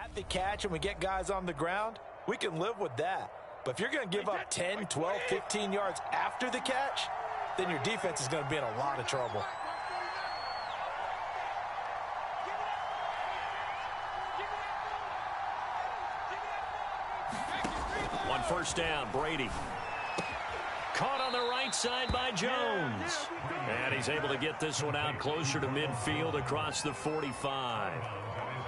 At the catch and we get guys on the ground, we can live with that. But if you're going to give up 10, 12, 15 yards after the catch, then your defense is going to be in a lot of trouble. On first down, Brady. Caught on the right side by Jones. And he's able to get this one out closer to midfield across the 45.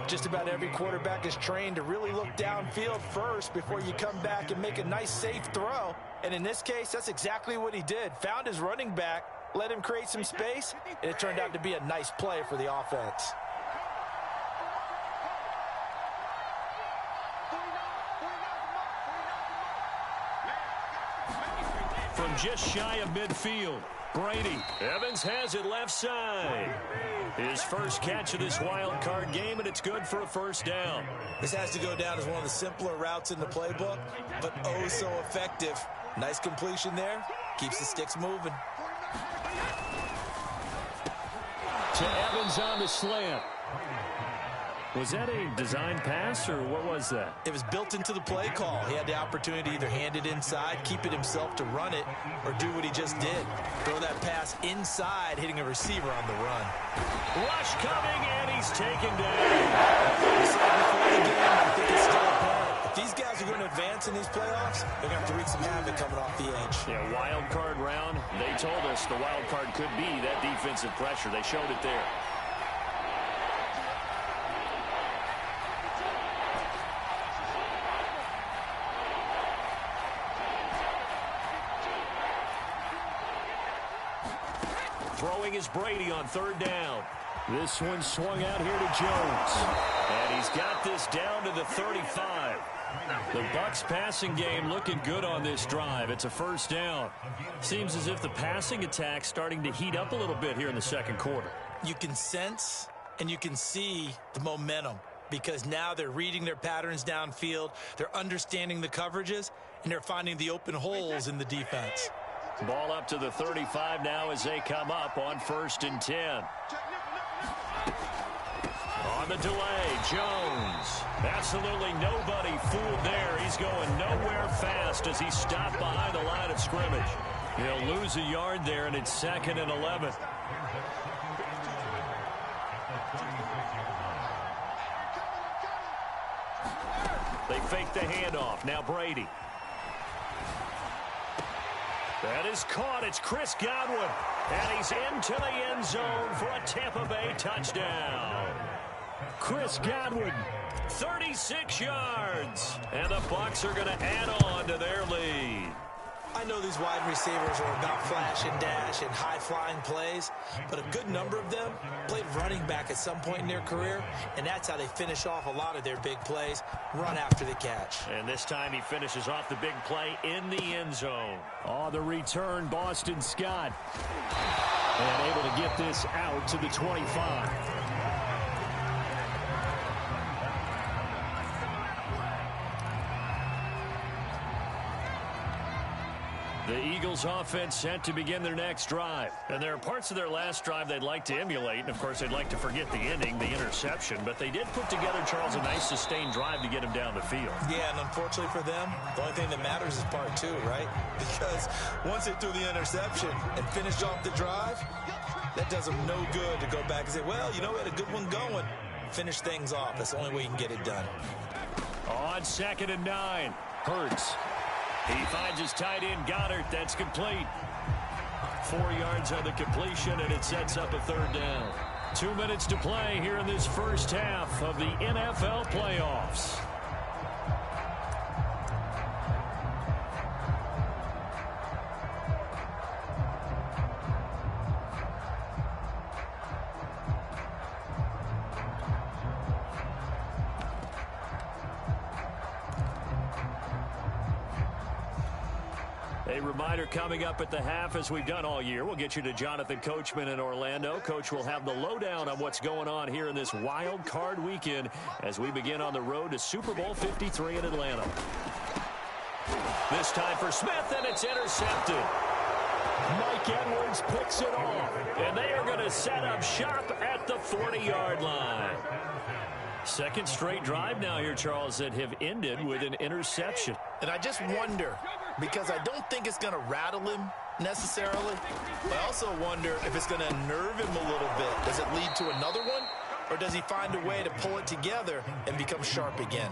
Just about every quarterback is trained to really look downfield first before you come back and make a nice, safe throw. And in this case, that's exactly what he did. Found his running back, let him create some space, and it turned out to be a nice play for the offense. From just shy of midfield, Brady. Evans has it left side. His first catch of this wild card game, and it's good for a first down. This has to go down as one of the simpler routes in the playbook, but oh so effective. Nice completion there. Keeps the sticks moving. To Evans on the slant. Was that a design pass, or what was that? It was built into the play call. He had the opportunity to either hand it inside, keep it himself to run it, or do what he just did. Throw that pass inside, hitting a receiver on the run. Rush coming, and he's taken down. We said before the game, I think it's still apparent. If these guys are going to advance in these playoffs, they're going to have to wreak some havoc coming off the edge. Yeah, wild card round. They told us the wild card could be that defensive pressure. They showed it there. Throwing is Brady on third down. This one swung out here to Jones. And he's got this down to the 35. The Bucs passing game looking good on this drive. It's a first down. Seems as if the passing attack's starting to heat up a little bit here in the second quarter. You can sense and you can see the momentum because now they're reading their patterns downfield. They're understanding the coverages, and they're finding the open holes in the defense. Ball up to the 35 now as they come up on 1st and 10. On the delay, Jones. Absolutely nobody fooled there. He's going nowhere fast as he stopped behind the line of scrimmage. He'll lose a yard there, and it's 2nd and 11. They fake the handoff. Now Brady. That is caught. It's Chris Godwin. And he's into the end zone for a Tampa Bay touchdown. Chris Godwin, 36 yards. And the Bucs are going to add on to their lead. I know these wide receivers are about flash and dash and high-flying plays, but a good number of them played running back at some point in their career, and that's how they finish off a lot of their big plays, run after the catch. And this time he finishes off the big play in the end zone. On the return, Boston Scott. And able to get this out to the 25. The Eagles offense set to begin their next drive. And there are parts of their last drive they'd like to emulate. And, of course, they'd like to forget the ending, the interception. But they did put together, Charles, a nice sustained drive to get him down the field. Yeah, and unfortunately for them, the only thing that matters is part 2, right? Because once they threw the interception and finished off the drive, that does them no good to go back and say, well, you know, we had a good one going. Finish things off. That's the only way you can get it done. On 2nd and 9, Hurts. He finds his tight end, Goddard. That's complete. 4 yards on the completion, and it sets up a 3rd down. 2 minutes to play here in this first half of the NFL playoffs. A reminder coming up at the half, as we've done all year. We'll get you to Jonathan Coachman in Orlando. Coach will have the lowdown on what's going on here in this wild card weekend as we begin on the road to Super Bowl 53 in Atlanta. This time for Smith, and it's intercepted. Mike Edwards picks it off, and they are going to set up shop at the 40-yard line. Second straight drive now here, Charles, that have ended with an interception. And I just wonder, because I don't think it's going to rattle him necessarily, but I also wonder if it's going to unnerve him a little bit. Does it lead to another one, or does he find a way to pull it together and become sharp again?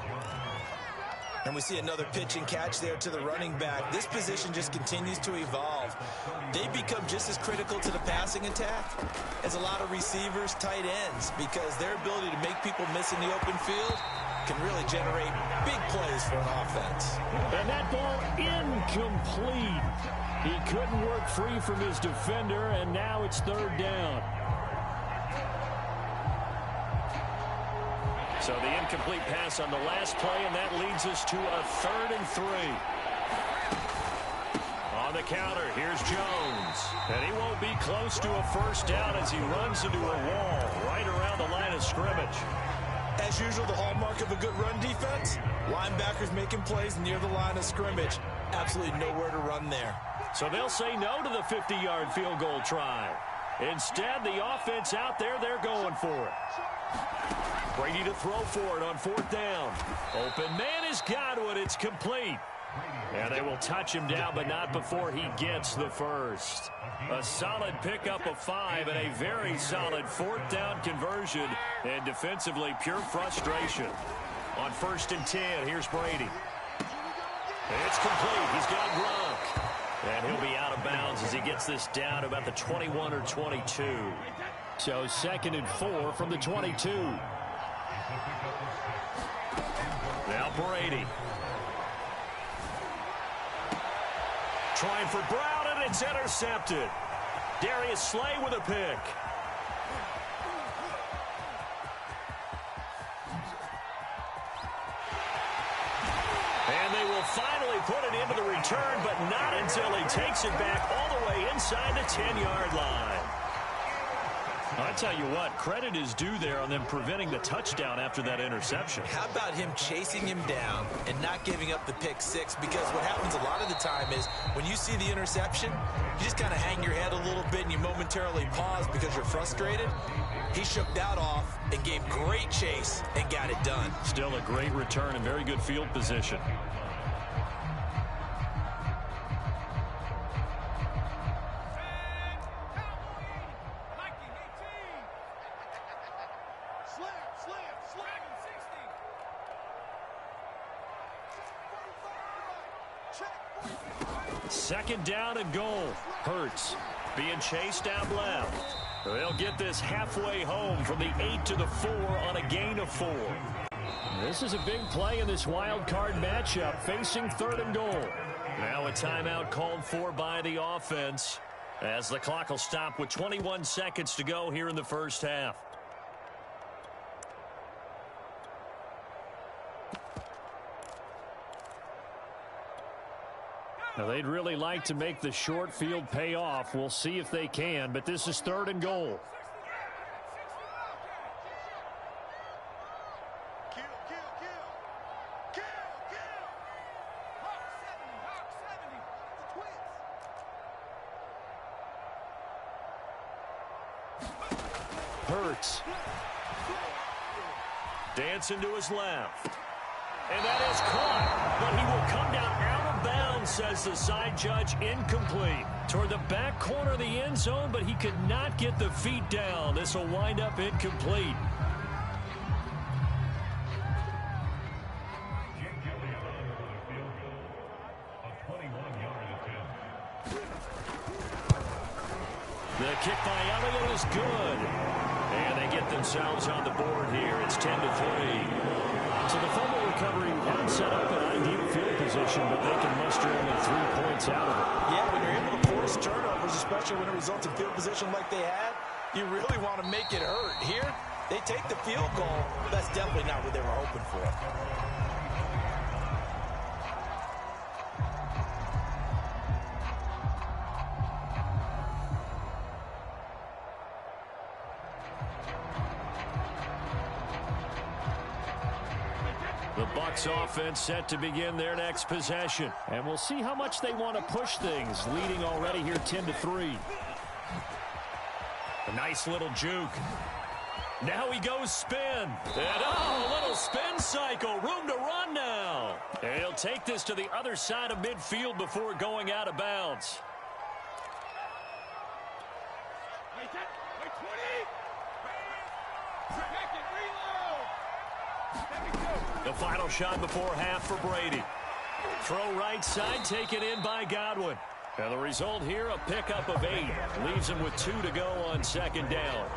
And we see another pitch and catch there to the running back. This position just continues to evolve. They become just as critical to the passing attack as a lot of receivers, tight ends, because their ability to make people miss in the open field can really generate big plays for an offense. And that ball incomplete. He couldn't work free from his defender, and now it's third down. So the incomplete pass on the last play, and that leads us to a 3rd and 3. On the counter, here's Jones. And he won't be close to a first down as he runs into a wall right around the line of scrimmage. As usual, the hallmark of a good run defense, linebackers making plays near the line of scrimmage. Absolutely nowhere to run there. So they'll say no to the 50-yard field goal try. Instead, the offense out there, they're going for it. Brady to throw for it on 4th down. Open man has got it. It's complete. And they will touch him down, but not before he gets the first. A solid pickup of 5 and a very solid 4th down conversion. And defensively, pure frustration. On 1st and 10, here's Brady. It's complete. He's got Gronk. And he'll be out of bounds as he gets this down about the 21 or 22. So 2nd and 4 from the 22. Now Brady. Trying for Brown, and it's intercepted. Darius Slay with a pick. And they will finally put an end to the return, but not until he takes it back all the way inside the 10-yard line. I tell you what, credit is due there on them preventing the touchdown after that interception. How about him chasing him down and not giving up the pick 6? Because what happens a lot of the time is when you see the interception, you just kind of hang your head a little bit and you momentarily pause because you're frustrated. He shook that off and gave great chase and got it done. Still a great return and very good field position. Second down and goal. Hurts being chased out left. They'll get this halfway home from the 8 to the 4 on a gain of 4. This is a big play in this wild card matchup facing 3rd and goal. Now a timeout called for by the offense as the clock will stop with 21 seconds to go here in the first half. Now, they'd really like to make the short field pay off. We'll see if they can, but this is 3rd and goal. Hurts. Dancing to his left. And that is caught, but he will come down out of bounds, says the side judge. Incomplete. Toward the back corner of the end zone, but he could not get the feet down. This will wind up incomplete. The kick by Elliott is good. And they get themselves on the board here. It's 10-3. So the fumble recovery not set up an ideal field position, but they can muster only 3 points out of it. Yeah, when you're able to force turnovers, especially when it results in field position like they had, you really want to make it hurt. Here, they take the field goal. That's definitely not what they were hoping for. The Bucs offense set to begin their next possession. And we'll see how much they want to push things, leading already here 10-3. A nice little juke. Now he goes spin. And a little spin cycle. Room to run now. And he'll take this to the other side of midfield before going out of bounds. The final shot before half for Brady. Throw right side, taken in by Godwin. And the result here, a pickup of 8. Leaves him with 2 to go on second down.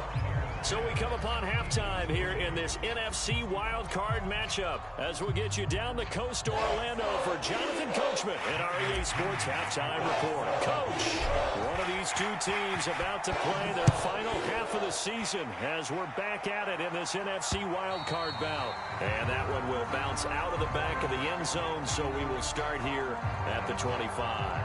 So we come upon halftime here in this NFC wildcard matchup as we get you down the coast to Orlando for Jonathan Coachman at our EA Sports Halftime Report. Coach, one of these two teams about to play their final half of the season as we're back at it in this NFC wildcard bout. And that one will bounce out of the back of the end zone, so we will start here at the 25.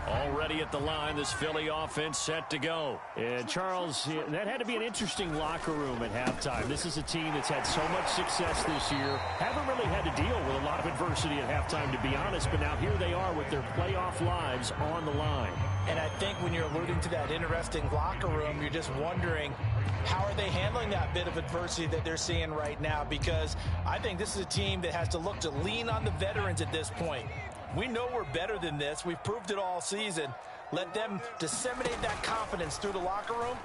Already at the line, this Philly offense set to go. And Charles, that had to be an interesting locker room at halftime. This is a team that's had so much success this year. Haven't really had to deal with a lot of adversity at halftime, to be honest. But now here they are with their playoff lives on the line. And I think when you're alluding to that interesting locker room, you're just wondering, how are they handling that bit of adversity that they're seeing right now? Because I think this is a team that has to look to lean on the veterans at this point. We know we're better than this. We've proved it all season. Let them disseminate that confidence through the locker room.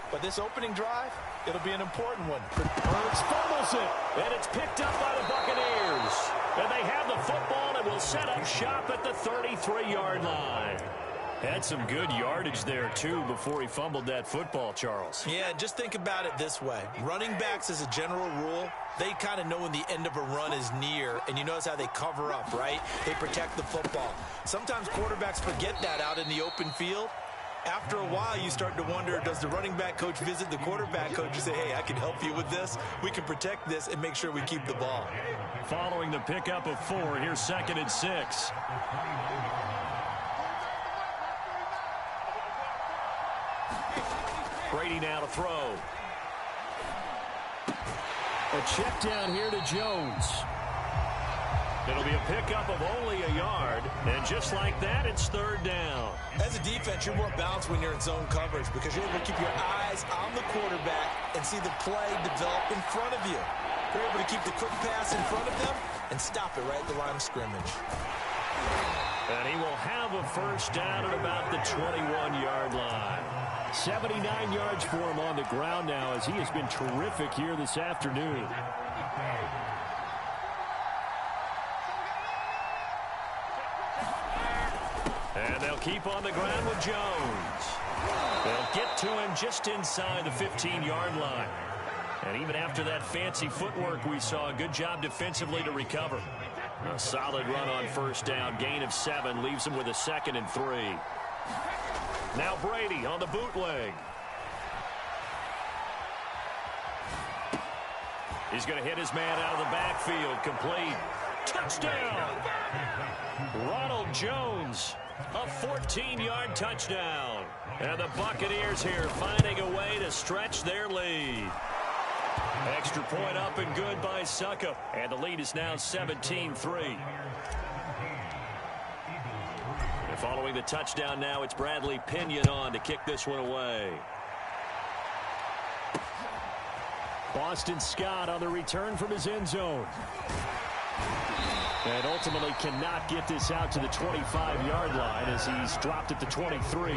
But this opening drive, it'll be an important one. Hurts fumbles it, and it's picked up by the Buccaneers. And they have the football and will set up shop at the 33-yard line. Had some good yardage there, too, before he fumbled that football, Charles. Yeah, just think about it this way. Running backs, as a general rule, they kind of know when the end of a run is near, and you notice how they cover up, right? They protect the football. Sometimes quarterbacks forget that out in the open field. After a while, you start to wonder, does the running back coach visit the quarterback coach and say, hey, I can help you with this. We can protect this and make sure we keep the ball. Following the pickup of 4, here's 2nd and 6. Brady now to throw. A check down here to Jones. It'll be a pickup of only a yard, and just like that, it's 3rd down. As a defense, you're more balanced when you're in zone coverage because you're able to keep your eyes on the quarterback and see the play develop in front of you. You're able to keep the quick pass in front of them and stop it right at the line of scrimmage. And he will have a 1st down at about the 21-yard line. 79 yards for him on the ground now as he has been terrific here this afternoon. And they'll keep on the ground with Jones. They'll get to him just inside the 15-yard line. And even after that fancy footwork we saw, a good job defensively to recover. A solid run on 1st down, gain of 7, leaves him with a 2nd and 3. Now Brady on the bootleg. He's going to hit his man out of the backfield. Complete. Touchdown! Ronald Jones, a 14-yard touchdown. And the Buccaneers here finding a way to stretch their lead. Extra point up and good by Suckup. And the lead is now 17-3. Following the touchdown now, it's Bradley Pinion on to kick this one away. Boston Scott on the return from his end zone. And ultimately cannot get this out to the 25-yard line as he's dropped at the 23.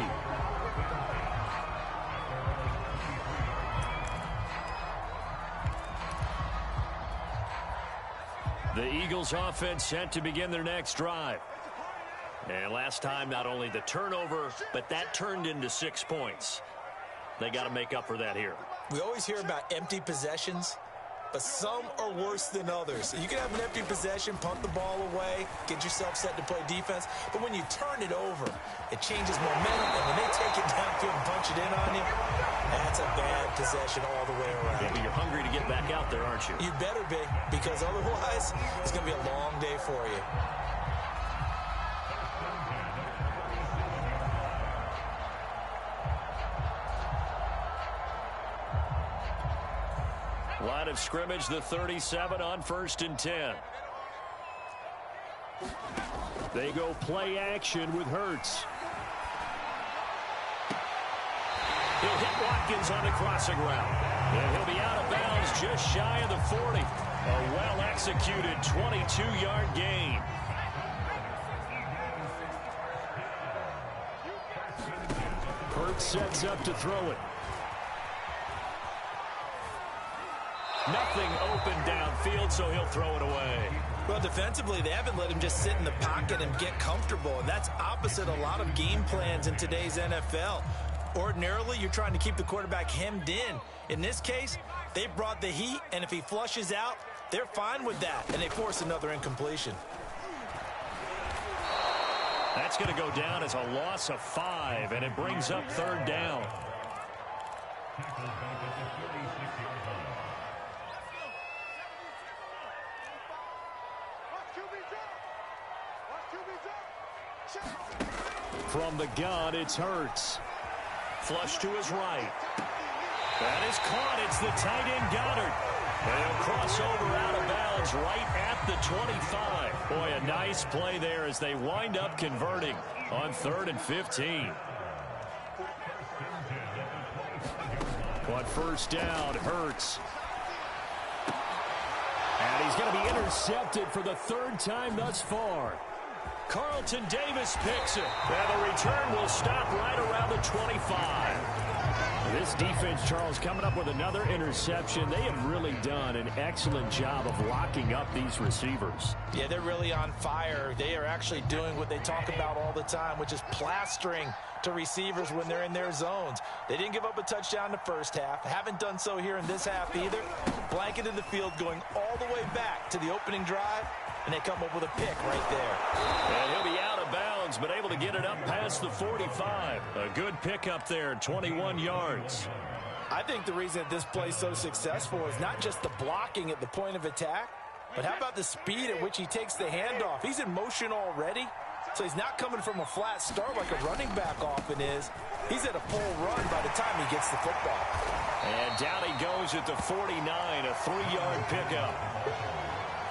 The Eagles offense set to begin their next drive. And last time, not only the turnover, but that turned into 6 points. They got to make up for that here. We always hear about empty possessions, but some are worse than others. You can have an empty possession, punt the ball away, get yourself set to play defense, but when you turn it over, it changes momentum, and when they take it downfield and punch it in on you, that's a bad possession all the way around. Yeah, but you're hungry to get back out there, aren't you? You better be, because otherwise, it's going to be a long day for you. Line of scrimmage, the 37 on 1st and 10. They go play action with Hurts. He'll hit Watkins on the crossing route. And he'll be out of bounds just shy of the 40. A well-executed 22-yard gain. Hurts sets up to throw it. Nothing open downfield, so he'll throw it away. Well, defensively, they haven't let him just sit in the pocket and get comfortable. And that's opposite a lot of game plans in today's NFL. Ordinarily, you're trying to keep the quarterback hemmed in. In this case, they brought the heat, and if he flushes out, they're fine with that, and they force another incompletion. That's going to go down as a loss of 5, and it brings up third down. From the gun, it's Hurts. Flush to his right. That is caught. It's the tight end Goddard. They'll cross over out of bounds right at the 25. Boy, a nice play there as they wind up converting on 3rd and 15. On first down, Hurts. And he's going to be intercepted for the 3rd time thus far. Carlton Davis picks it. And the return will stop right around the 25. This defense, Charles, coming up with another interception. They have really done an excellent job of locking up these receivers. Yeah, they're really on fire. They are actually doing what they talk about all the time, which is plastering to receivers when they're in their zones. They didn't give up a touchdown in the first half. Haven't done so here in this half either. Blanketed the field going all the way back to the opening drive, and they come up with a pick right there. And he'll be out of bounds, but able to get it up past the 45. A good pickup there, 21 yards. I think the reason that this play is so successful is not just the blocking at the point of attack, but how about the speed at which he takes the handoff? He's in motion already, so he's not coming from a flat start like a running back often is. He's at a full run by the time he gets the football. And down he goes at the 49, a 3-yard pickup.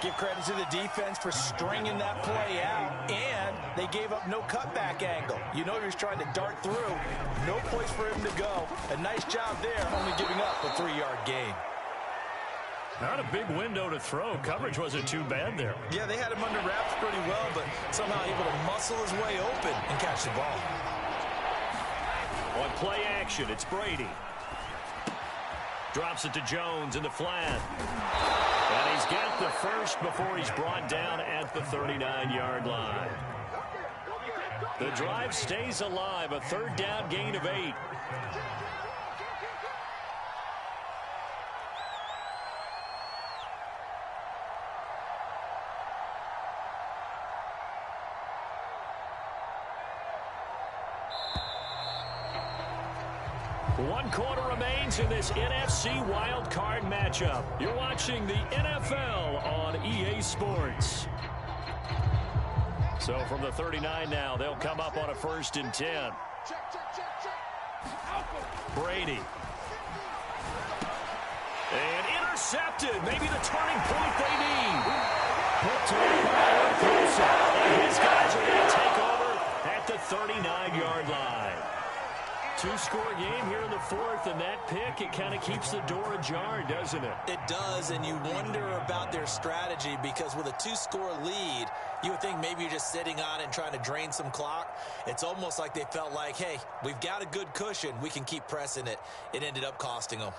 Give credit to the defense for stringing that play out, and they gave up no cutback angle. You know he was trying to dart through. No place for him to go. A nice job there, only giving up a 3-yard gain. Not a big window to throw. Coverage wasn't too bad there. Yeah, they had him under wraps pretty well, but somehow able to muscle his way open and catch the ball. On play action, it's Brady. Drops it to Jones in the flat. And he's got the first before he's brought down at the 39-yard line. The drive stays alive, a 3rd down gain of 8. One quarter remains in this NFC wildcard matchup. You're watching the NFL on EA Sports. So from the 39 now, they'll come up on a 1st and 10. Brady. And intercepted. Maybe the turning point they need. And his guys are going to take over at the 39-yard line. 2-score game here in the 4th, and that pick, it kind of keeps the door ajar, doesn't it? It does, and you wonder about their strategy because with a 2-score lead, you would think maybe you're just sitting on it and trying to drain some clock. It's almost like they felt like, hey, we've got a good cushion. We can keep pressing it. It ended up costing them.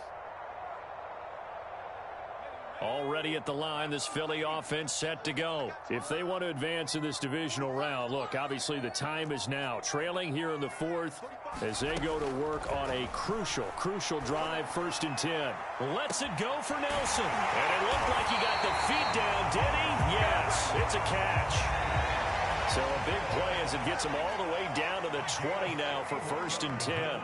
Already at the line, this Philly offense set to go. If they want to advance in this divisional round, look, obviously the time is now. Trailing here in the 4th as they go to work on a crucial drive, 1st and 10. Lets it go for Nelson. And it looked like he got the feet down, did he? Yes, it's a catch. So a big play as it gets him all the way down to the 20 now for 1st and 10.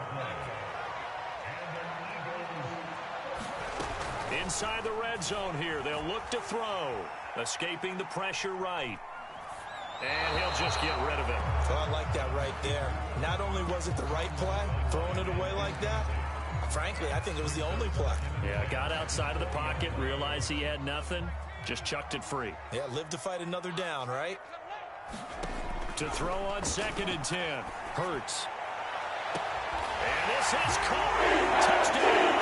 Inside the red zone here, they'll look to throw. Escaping the pressure right. And he'll just get rid of it. Oh, I like that right there. Not only was it the right play, throwing it away like that, frankly, I think it was the only play. Yeah, got outside of the pocket, realized he had nothing, just chucked it free. Yeah, live to fight another down, right? To throw on 2nd and 10. Hurts. And this is caught. Touchdown.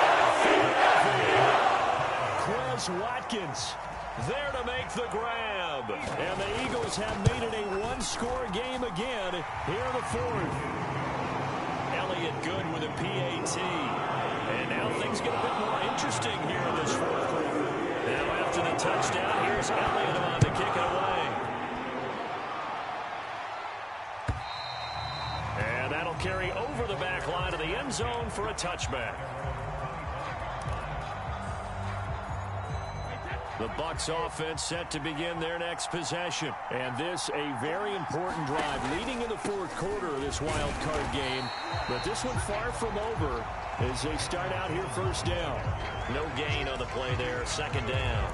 Quez Watkins there to make the grab. And the Eagles have made it a one-score game again here in the 4th. Elliott good with a PAT. And now things get a bit more interesting here in this 4th quarter. Now after the touchdown, here's Elliott on to kick it away. And that'll carry over the back line of the end zone for a touchback. The Bucs offense set to begin their next possession. And this a very important drive leading in the 4th quarter of this wild card game. But this one far from over as they start out here 1st down. No gain on the play there, 2nd down.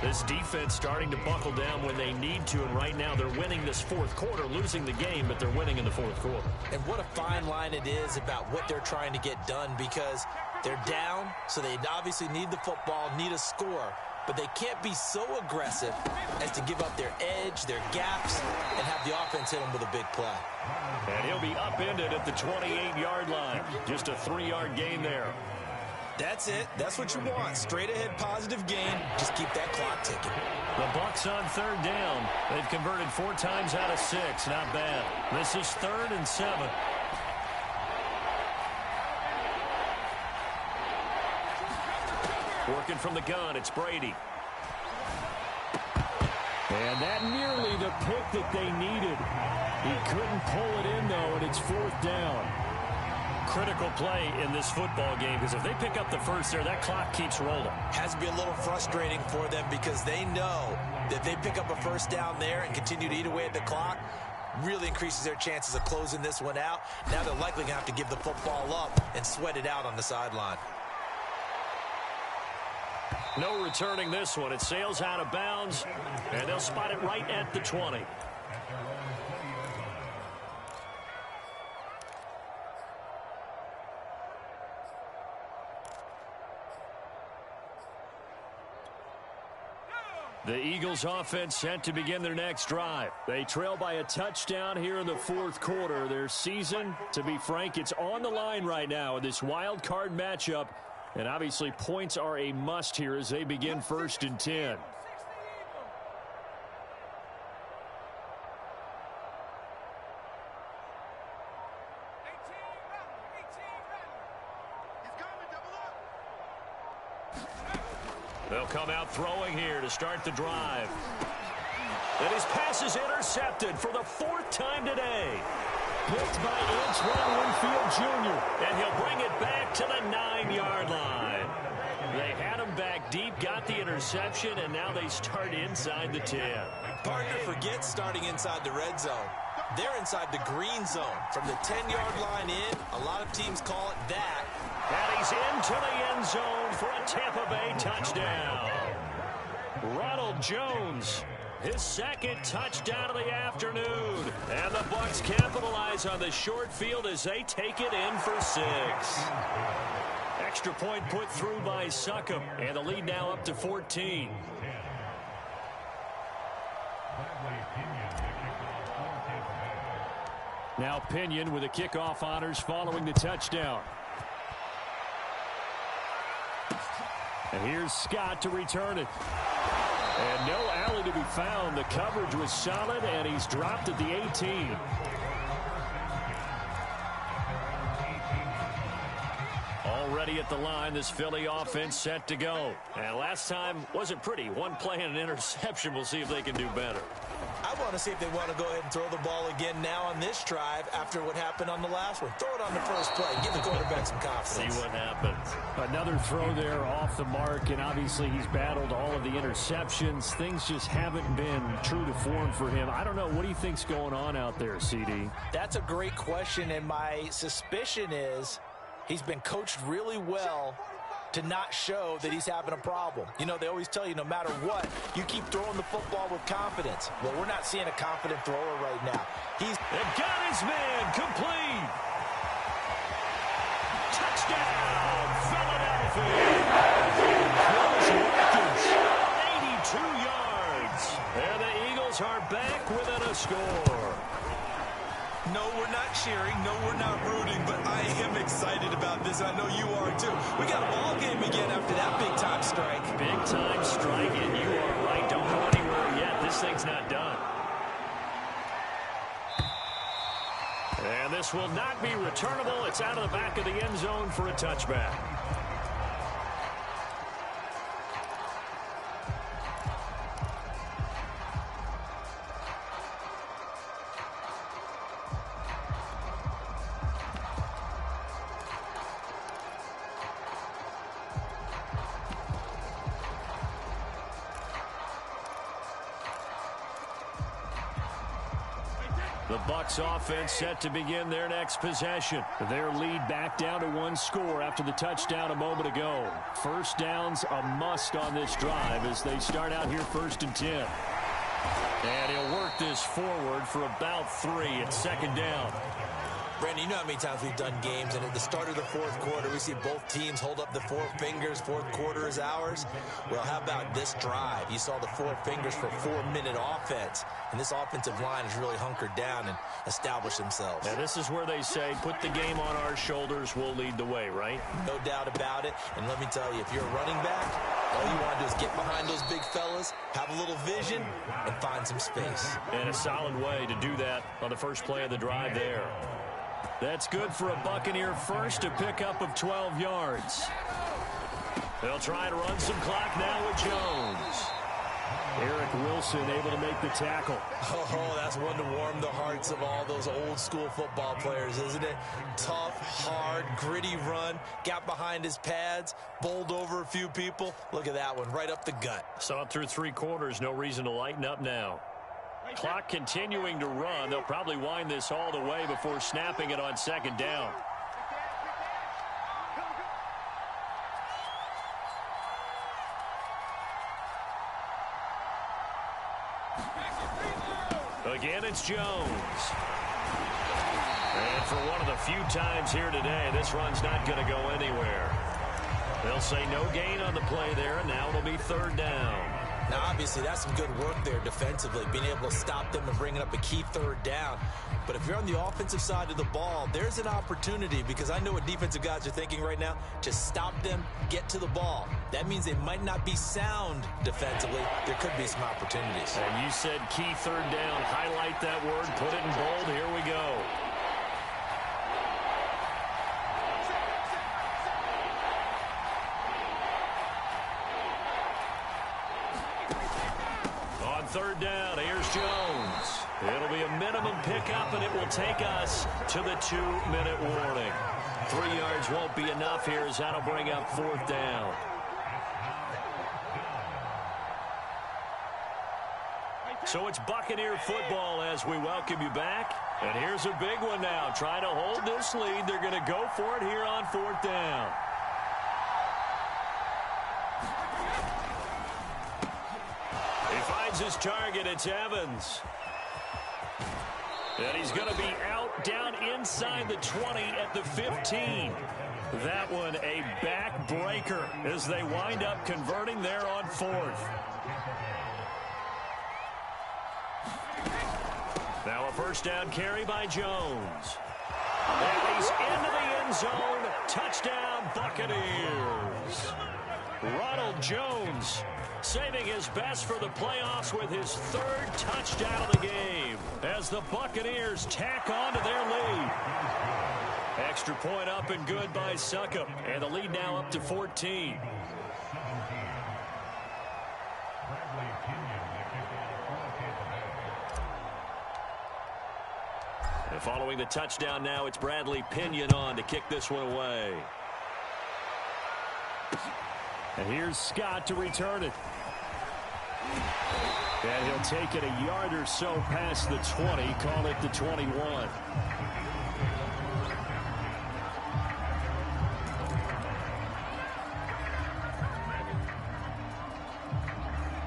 This defense starting to buckle down when they need to, and right now they're winning this 4th quarter, losing the game, but they're winning in the 4th quarter. And what a fine line it is about what they're trying to get done, because they're down, so they obviously need the football, need a score, but they can't be so aggressive as to give up their edge, their gaps, and have the offense hit them with a big play. And he'll be upended at the 28-yard line. Just a 3-yard gain there. That's it. That's what you want. Straight ahead positive gain. Just keep that clock ticking. The Bucs on 3rd down. They've converted 4 times out of 6. Not bad. This is 3rd and 7. Working from the gun, it's Brady. And that nearly the pick that they needed. He couldn't pull it in, though, and it's 4th down. Critical play in this football game, because if they pick up the first there, that clock keeps rolling. Has to be a little frustrating for them, because they know that they pick up a 1st down there and continue to eat away at the clock, really increases their chances of closing this one out. Now they're likely going to have to give the football up and sweat it out on the sideline. No returning this one. It sails out of bounds, and they'll spot it right at the 20. The Eagles offense set to begin their next drive. They trail by a touchdown here in the 4th quarter. Their season, to be frank, it's on the line right now in this wild card matchup. And obviously points are a must here as they begin 1st and 10. They'll come out throwing here to start the drive. And his pass is intercepted for the 4th time today. Picked by Antoine Winfield Jr. And he'll bring it back to the 9-yard line. They had him back deep, got the interception, and now they start inside the 10. Partner forgets starting inside the red zone. They're inside the green zone. From the 10-yard line in, a lot of teams call it that. And he's into the end zone for a Tampa Bay touchdown. Ronald Jones, his 2nd touchdown of the afternoon. And the Bucs capitalize on the short field as they take it in for 6. Extra point put through by Succop, and the lead now up to 14. Now Pinion with the kickoff honors following the touchdown. And here's Scott to return it. And no alley to be found. The coverage was solid, and he's dropped at the 18. Already at the line, this Philly offense set to go. And last time wasn't pretty. One play and an interception. We'll see if they can do better. I want to see if they want to go ahead and throw the ball again now on this drive after what happened on the last one. Throw it on the first play. Give the quarterback some confidence. See what happens. Another throw there off the mark, and obviously he's battled all of the interceptions. Things just haven't been true to form for him. I don't know. What do you think's going on out there, CD? That's a great question, and my suspicion is he's been coached really well to not show that he's having a problem. You know, they always tell you no matter what, you keep throwing the football with confidence. Well, we're not seeing a confident thrower right now. He's got his man complete. Touchdown, Philadelphia. Quez Watkins, 82 yards. And the Eagles Eagles are back within a score. No, we're not cheering. No, we're not rooting. But I am excited about this. I know you are, too. We got a ball game again after that big-time strike. Big-time strike, and you are right. Don't go anywhere yet. This thing's not done. And this will not be returnable. It's out of the back of the end zone for a touchback. The Bucs offense set to begin their next possession. Their lead back down to one score after the touchdown a moment ago. First down's a must on this drive as they start out here 1st and 10. And he'll work this forward for about 3 at 2nd down. Brandon, you know how many times we've done games, and at the start of the 4th quarter, we see both teams hold up the 4 fingers, 4th quarter is ours. Well, how about this drive? You saw the 4 fingers for 4-minute offense, and this offensive line has really hunkered down and established themselves. Now, this is where they say, put the game on our shoulders, we'll lead the way, right? No doubt about it, and let me tell you, if you're a running back, all you want to do is get behind those big fellas, have a little vision, and find some space. And a solid way to do that on the first play of the drive there. That's good for a Buccaneer first, a pickup of 12 yards. They'll try to run some clock now with Jones. Eric Wilson able to make the tackle. Oh, that's one to warm the hearts of all those old school football players, isn't it? Tough, hard, gritty run, got behind his pads, bowled over a few people. Look at that one, right up the gut. Saw it through 3 quarters, no reason to lighten up now. Clock continuing to run. They'll probably wind this all the way before snapping it on 2nd down. Again, it's Jones. And for one of the few times here today, this run's not going to go anywhere. They'll say no gain on the play there, and now it'll be 3rd down. Now, obviously, that's some good work there defensively, being able to stop them and bringing up a key 3rd down. But if you're on the offensive side of the ball, there's an opportunity, because I know what defensive guys are thinking right now. Just stop them, get to the ball. That means they might not be sound defensively. There could be some opportunities. And you said key 3rd down. Highlight that word, put it in bold. Here we go. On 3rd down, here's Jones. It'll be a minimum pickup, and it will take us to the 2-minute warning. 3 yards won't be enough here as that'll bring up 4th down. So it's Buccaneer football as we welcome you back. And here's a big one now. Trying to hold this lead. They're going to go for it here on 4th down. He finds his target. It's Evans. And he's going to be out down inside the 20 at the 15. That one a backbreaker as they wind up converting there on 4th. Now a first down carry by Jones. And he's into the end zone. Touchdown, Buccaneers. Ronald Jones saving his best for the playoffs with his 3rd touchdown of the game as the Buccaneers tack on to their lead. Extra point up and good by Succop. And the lead now up to 14. And following the touchdown now, it's Bradley Pinion on to kick this one away. And here's Scott to return it. And he'll take it a yard or so past the 20, call it the 21.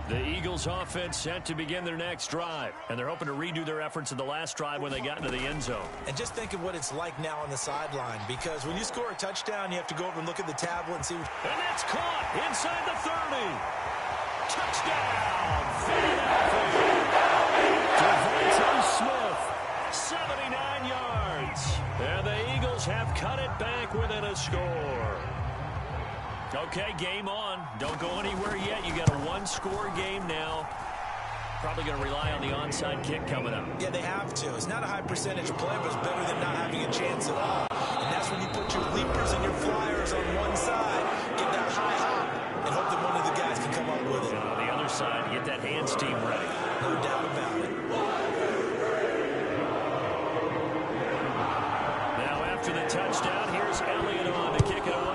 The Eagles offense set to begin their next drive, and they're hoping to redo their efforts in the last drive when they got into the end zone. And just think of what it's like now on the sideline, because when you score a touchdown, you have to go over and look at the tablet and see. And that's caught inside the 30. Touchdown, Philadelphia. Okay, game on. Don't go anywhere yet. You got a one-score game now. Probably going to rely on the onside kick coming up. Yeah, they have to. It's not a high percentage play, but it's better than not having a chance at all. And that's when you put your leapers and your flyers on one side, get that high hop, and hope that one of the guys can come up with it. And on the other side, get that hands team ready. No doubt about it. Now after the touchdown, here's Elliott on to kick it away.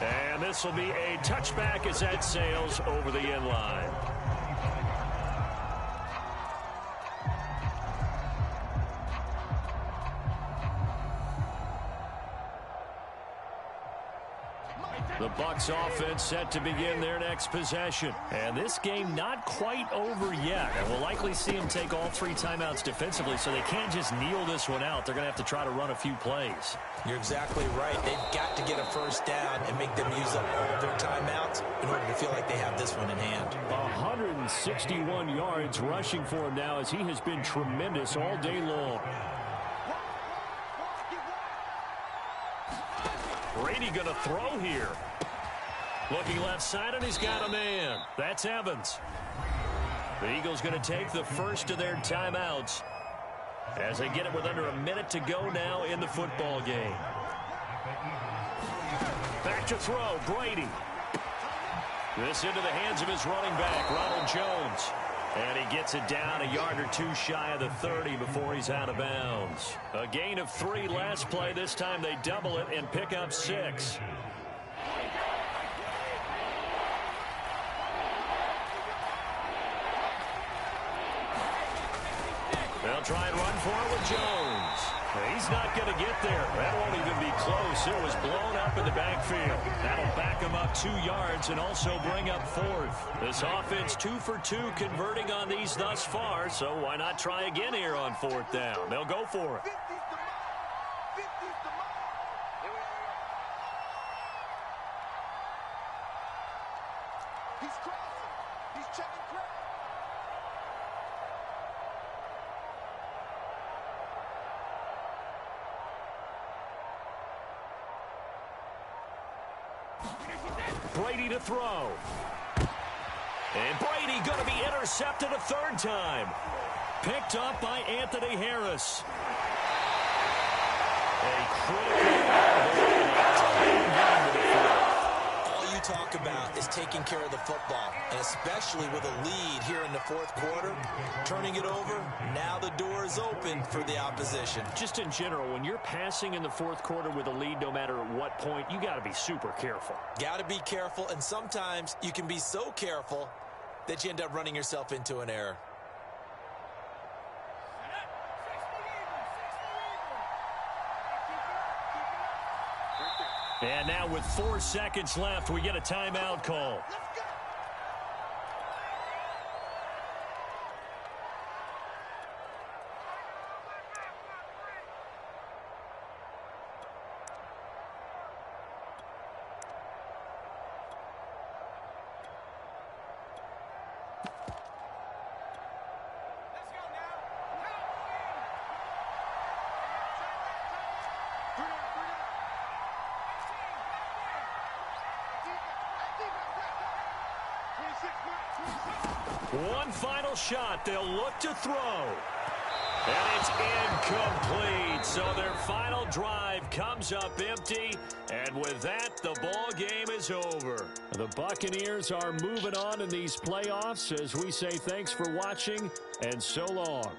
And this will be a touchback as that sails over the end line. The Bucs offense set to begin their next possession. And this game not quite over yet. And we'll likely see them take all 3 timeouts defensively, so they can't just kneel this one out. They're going to have to try to run a few plays. You're exactly right. They've got to get a first down and make them use up all their timeouts in order to feel like they have this one in hand. 161 yards rushing for him now as he has been tremendous all day long. Brady going to throw here. Looking left side, and he's got a man. That's Evans. The Eagles going to take the first of their timeouts as they get it with under a minute to go now in the football game. Back to throw, Brady. This into the hands of his running back, Ronald Jones. And he gets it down a yard or 2 shy of the 30 before he's out of bounds. A gain of 3 last play. This time they double it and pick up 6. They'll try and run for it with Jones. He's not going to get there. That won't even be close. It was blown up in the backfield. That'll back him up 2 yards and also bring up 4th. This offense 2 for 2 converting on these thus far, so why not try again here on 4th down? They'll go for it. He's crossing. He's checking crowd. Brady to throw. And Brady going to be intercepted a 3rd time. Picked up by Anthony Harris. A critical All you talk about is taking care of the football, and especially with a lead here in the 4th quarter, turning it over, now the door is open for the opposition. Just in general, when you're passing in the 4th quarter with a lead, no matter at what point, you got to be super careful. Got to be careful, and sometimes you can be so careful that you end up running yourself into an error. And now with 4 seconds left, we get a timeout call. One final shot. They'll look to throw. And it's incomplete. So their final drive comes up empty. And with that, the ball game is over. The Buccaneers are moving on in these playoffs as we say thanks for watching and so long.